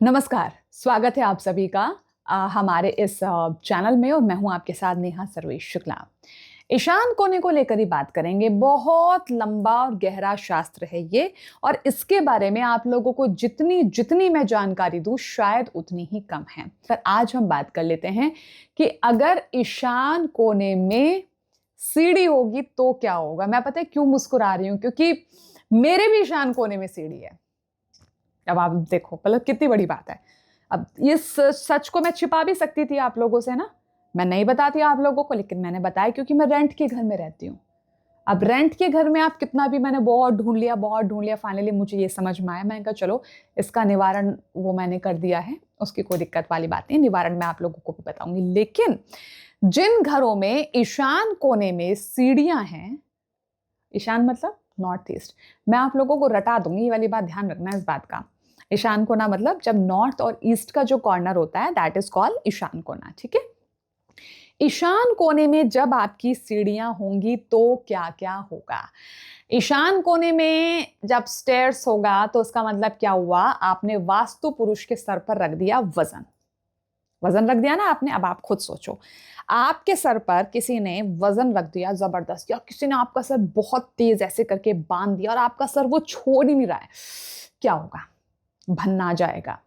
नमस्कार, स्वागत है आप सभी का हमारे इस चैनल में और मैं हूं आपके साथ नेहा सर्वेश शुक्ला। ईशान कोने को लेकर ही बात करेंगे। बहुत लंबा और गहरा शास्त्र है ये और इसके बारे में आप लोगों को जितनी जितनी मैं जानकारी दूं शायद उतनी ही कम है। पर आज हम बात कर लेते हैं कि अगर ईशान कोने में सीढ़ी होगी तो क्या होगा। मैं पता है क्यों मुस्कुरा रही हूं, क्योंकि मेरे भी ईशान कोने में सीढ़ी है। अब आप देखो मतलब कितनी बड़ी बात है। अब इस सच को मैं छिपा भी सकती थी आप लोगों से ना, मैं नहीं बताती आप लोगों को, लेकिन मैंने बताया क्योंकि मैं रेंट के घर में रहती हूँ। अब रेंट के घर में आप कितना भी, मैंने बहुत ढूंढ लिया, फाइनली मुझे ये समझ में आया। मैंने कहा चलो इसका निवारण वो मैंने कर दिया है, उसकी कोई दिक्कत वाली बात नहीं, निवारण मैं आप लोगों को भी बताऊंगी। लेकिन जिन घरों में ईशान कोने में सीढ़ियां हैं, ईशान मतलब नॉर्थ ईस्ट, मैं आप लोगों को रटा दूंगी, ये वाली बात ध्यान रखना इस बात का। ईशान कोना मतलब जब नॉर्थ और ईस्ट का जो कॉर्नर होता है दैट इज कॉल्ड ईशान कोना, ठीक है। ईशान कोने में जब आपकी सीढ़ियां होंगी तो क्या क्या होगा। ईशान कोने में जब स्टेयर्स होगा तो उसका मतलब क्या हुआ, आपने वास्तु पुरुष के सर पर रख दिया वजन रख दिया ना आपने। अब आप खुद सोचो, आपके सर पर किसी ने वजन रख दिया जबरदस्त, या किसी ने आपका सर बहुत तेज ऐसे करके बांध दिया और आपका सर वो छोड़ ही नहीं रहा है, क्या होगा। भन्ना जाएगा,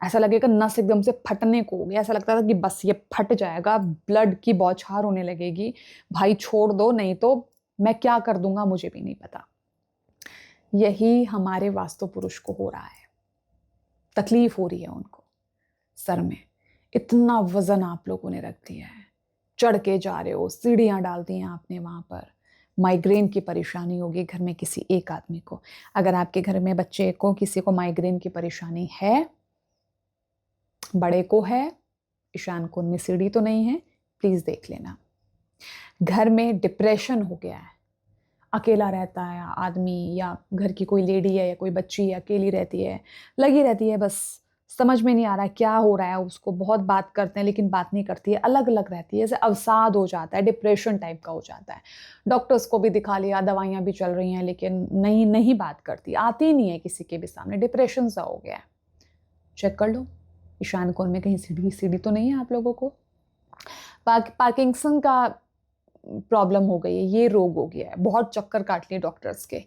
ऐसा लगेगा नस एकदम से फटने को हो गया, ऐसा लगता था कि बस ये फट जाएगा, ब्लड की बौछार होने लगेगी, भाई छोड़ दो नहीं तो मैं क्या कर दूंगा मुझे भी नहीं पता। यही हमारे वास्तु पुरुष को हो रहा है, तकलीफ हो रही है उनको। सर में इतना वजन आप लोगों ने रख दिया है, चढ़ के जा रहे हो, सीढ़ियां डाल दी हैं आपने वहां पर। माइग्रेन की परेशानी होगी घर में किसी एक आदमी को। अगर आपके घर में बच्चे को किसी को माइग्रेन की परेशानी है, बड़े को है, ईशान कोण में सीढ़ी तो नहीं है, प्लीज देख लेना। घर में डिप्रेशन हो गया है, अकेला रहता है आदमी, या घर की कोई लेडी है या कोई बच्ची है अकेली रहती है, लगी रहती है, बस समझ में नहीं आ रहा है क्या हो रहा है उसको। बहुत बात करते हैं लेकिन बात नहीं करती है, अलग अलग रहती है, जैसे अवसाद हो जाता है, डिप्रेशन टाइप का हो जाता है। डॉक्टर्स को भी दिखा लिया, दवाइयां भी चल रही हैं, लेकिन नहीं बात करती, आती नहीं है किसी के भी सामने, डिप्रेशन सा हो गया है। चेक कर लो ईशान कोण में कहीं सीढ़ी तो नहीं है आप लोगों को। पार्किंसन का प्रॉब्लम हो गई है, ये रोग हो गया है, बहुत चक्कर काट लिए डॉक्टर्स के।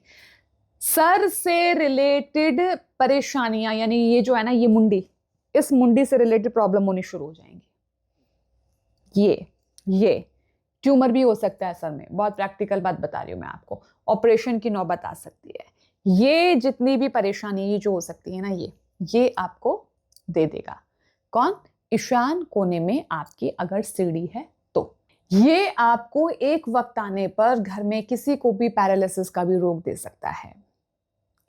सर से रिलेटेड परेशानियां, यानी ये जो है ना, ये मुंडी, इस मुंडी से रिलेटेड प्रॉब्लम होनी शुरू हो जाएंगी। ये ट्यूमर भी हो सकता है सर में, बहुत प्रैक्टिकल बात बता रही हूं मैं आपको, ऑपरेशन की नौबत आ सकती है। ये जितनी भी परेशानी ये जो हो सकती है ना, ये आपको दे देगा कौन, ईशान कोने में आपकी अगर सीढ़ी है तो। ये आपको एक वक्त आने पर घर में किसी को भी पैरालिसिस का भी रोग दे सकता है,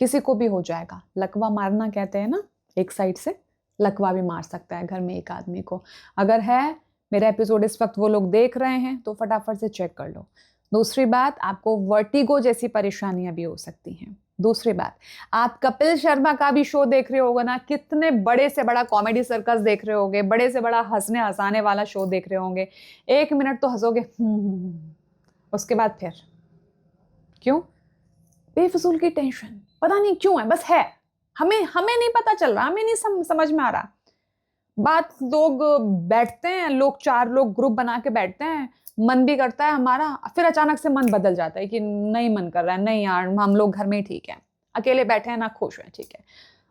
किसी को भी हो जाएगा। लकवा मारना कहते हैं ना, एक साइड से लकवा भी मार सकता है घर में एक आदमी को। अगर है, मेरा एपिसोड इस वक्त वो लोग देख रहे हैं तो फटाफट से चेक कर लो। दूसरी बात, आपको वर्टिगो जैसी परेशानियां भी हो सकती हैं। दूसरी बात, आप कपिल शर्मा का भी शो देख रहे होगे ना, कितने बड़े से बड़ा कॉमेडी सर्कस देख रहे होगे, बड़े से बड़ा हंसने हंसाने वाला शो देख रहे होंगे। 1 मिनट तो हंसोगे, उसके बाद फिर क्यों, बेफिजूल की टेंशन, पता नहीं क्यों है, बस है, हमें नहीं पता चल रहा, हमें नहीं समझ में आ रहा। बात, लोग बैठते हैं, लोग 4 लोग ग्रुप बना के बैठते हैं, मन भी करता है हमारा, फिर अचानक से मन बदल जाता है कि नहीं मन कर रहा है, नहीं यार हम लोग घर में ही ठीक है, अकेले बैठे हैं ना, खुश हैं, ठीक है।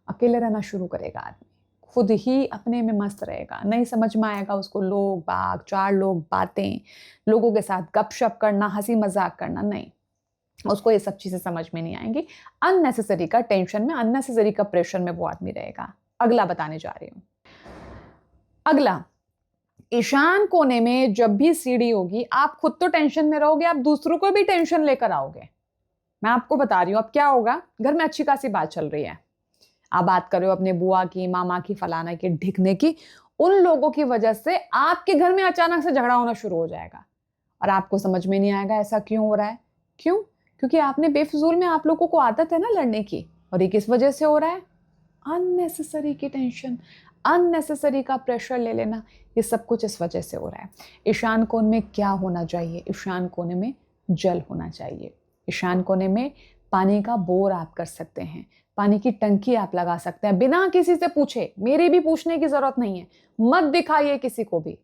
अकेले रहना शुरू करेगा आदमी, खुद ही अपने में मस्त रहेगा, नहीं समझ में आएगा उसको लोग बाग, 4 लोग बातें, लोगों के साथ गपशप करना, हंसी मजाक करना, नहीं, उसको ये सब चीजें समझ में नहीं आएंगी। अननेसेसरी का टेंशन में, अननेसेसरी का प्रेशर में वो आदमी रहेगा। अगला बताने जा रही हूं। अगला, ईशान कोने में जब भी सीढ़ी होगी, आप खुद तो टेंशन में रहोगे, आप दूसरों को भी टेंशन लेकर आओगे। मैं आपको बता रही हूं अब क्या होगा। घर में अच्छी खासी बात चल रही है, आप बात कर रहे हो अपने बुआ की, मामा की, फलाना की, ढिकने की, उन लोगों की वजह से आपके घर में अचानक से झगड़ा होना शुरू हो जाएगा और आपको समझ में नहीं आएगा ऐसा क्यों हो रहा है। क्यों? क्योंकि आपने बेफिजूल में, आप लोगों को आदत है ना लड़ने की, और ये किस वजह से हो रहा है, अननेसेसरी की टेंशन, अननेसेसरी का प्रेशर ले लेना, ये सब कुछ इस वजह से हो रहा है। ईशान कोण में क्या होना चाहिए, ईशान कोने में जल होना चाहिए। ईशान कोने में पानी का बोर आप कर सकते हैं, पानी की टंकी आप लगा सकते हैं बिना किसी से पूछे, मेरी भी पूछने की जरूरत नहीं है, मत दिखाइए किसी को भी।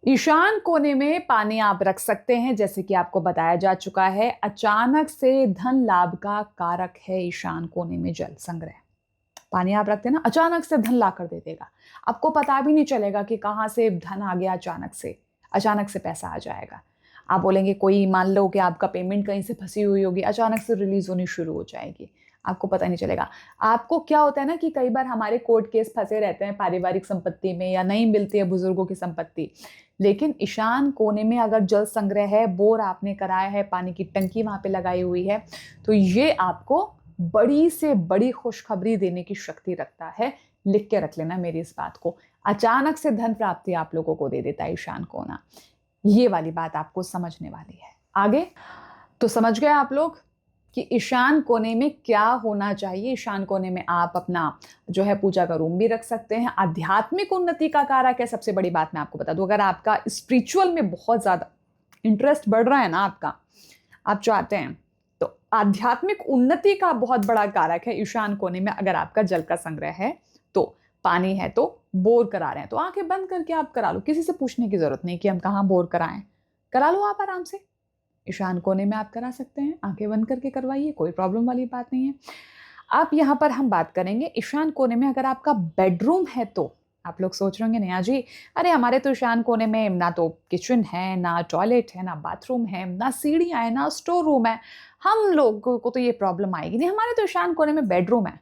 ईशान कोने में पानी आप रख सकते हैं, जैसे कि आपको बताया जा चुका है, अचानक से धन लाभ का कारक है ईशान कोने में जल संग्रह। पानी आप रखते हैं ना, अचानक से धन ला कर दे देगा, आपको पता भी नहीं चलेगा कि कहाँ से धन आ गया, अचानक से पैसा आ जाएगा। आप बोलेंगे कोई, मान लो कि आपका पेमेंट कहीं से फंसी हुई होगी, अचानक से रिलीज होनी शुरू हो जाएगी, आपको पता नहीं चलेगा। आपको क्या होता है ना कि कई बार हमारे कोर्ट केस फंसे रहते हैं पारिवारिक संपत्ति में, या नहीं मिलती है बुजुर्गों की संपत्ति, लेकिन ईशान कोने में अगर जल संग्रह है, बोर आपने कराया है, पानी की टंकी वहां पे लगाई हुई है, तो ये आपको बड़ी से बड़ी खुशखबरी देने की शक्ति रखता है। लिख के रख लेना मेरी इस बात को, अचानक से धन प्राप्ति आप लोगों को दे देता है ईशान कोना। ये वाली बात आपको समझने वाली है। आगे तो समझ गए आप लोग कि ईशान कोने में क्या होना चाहिए। ईशान कोने में आप अपना जो है पूजा का रूम भी रख सकते हैं। आध्यात्मिक उन्नति का कारक है। सबसे बड़ी बात मैं आपको बता दूं, अगर आपका स्पिरिचुअल में बहुत ज्यादा इंटरेस्ट बढ़ रहा है ना, आप चाहते हैं, तो आध्यात्मिक उन्नति का बहुत बड़ा कारक है ईशान कोने में। अगर आपका जल का संग्रह है, तो पानी है, तो बोर करा रहे हैं, तो आंखें बंद करके आप करा लो, किसी से पूछने की जरूरत नहीं कि हम कहाँ बोर कराएं, करा लो आप आराम से। ईशान कोने में आप करा सकते हैं, आंखें बंद करके करवाइए, कोई प्रॉब्लम वाली बात नहीं है। आप यहाँ पर हम बात करेंगे ईशान कोने में अगर आपका बेडरूम है तो। आप लोग सोच रहे होंगे नेहा जी, अरे हमारे तो ईशान कोने में ना तो किचन है, ना टॉयलेट है, ना बाथरूम है, ना सीढ़ियाँ है, ना स्टोर रूम है, हम लोगों को तो ये प्रॉब्लम आएगी नहीं, हमारे तो ईशान कोने में बेडरूम है।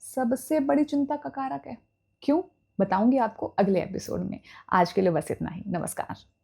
सबसे बड़ी चिंता का कारक है। क्यों, बताऊंगी आपको अगले एपिसोड में। आज के लिए बस इतना ही। नमस्कार।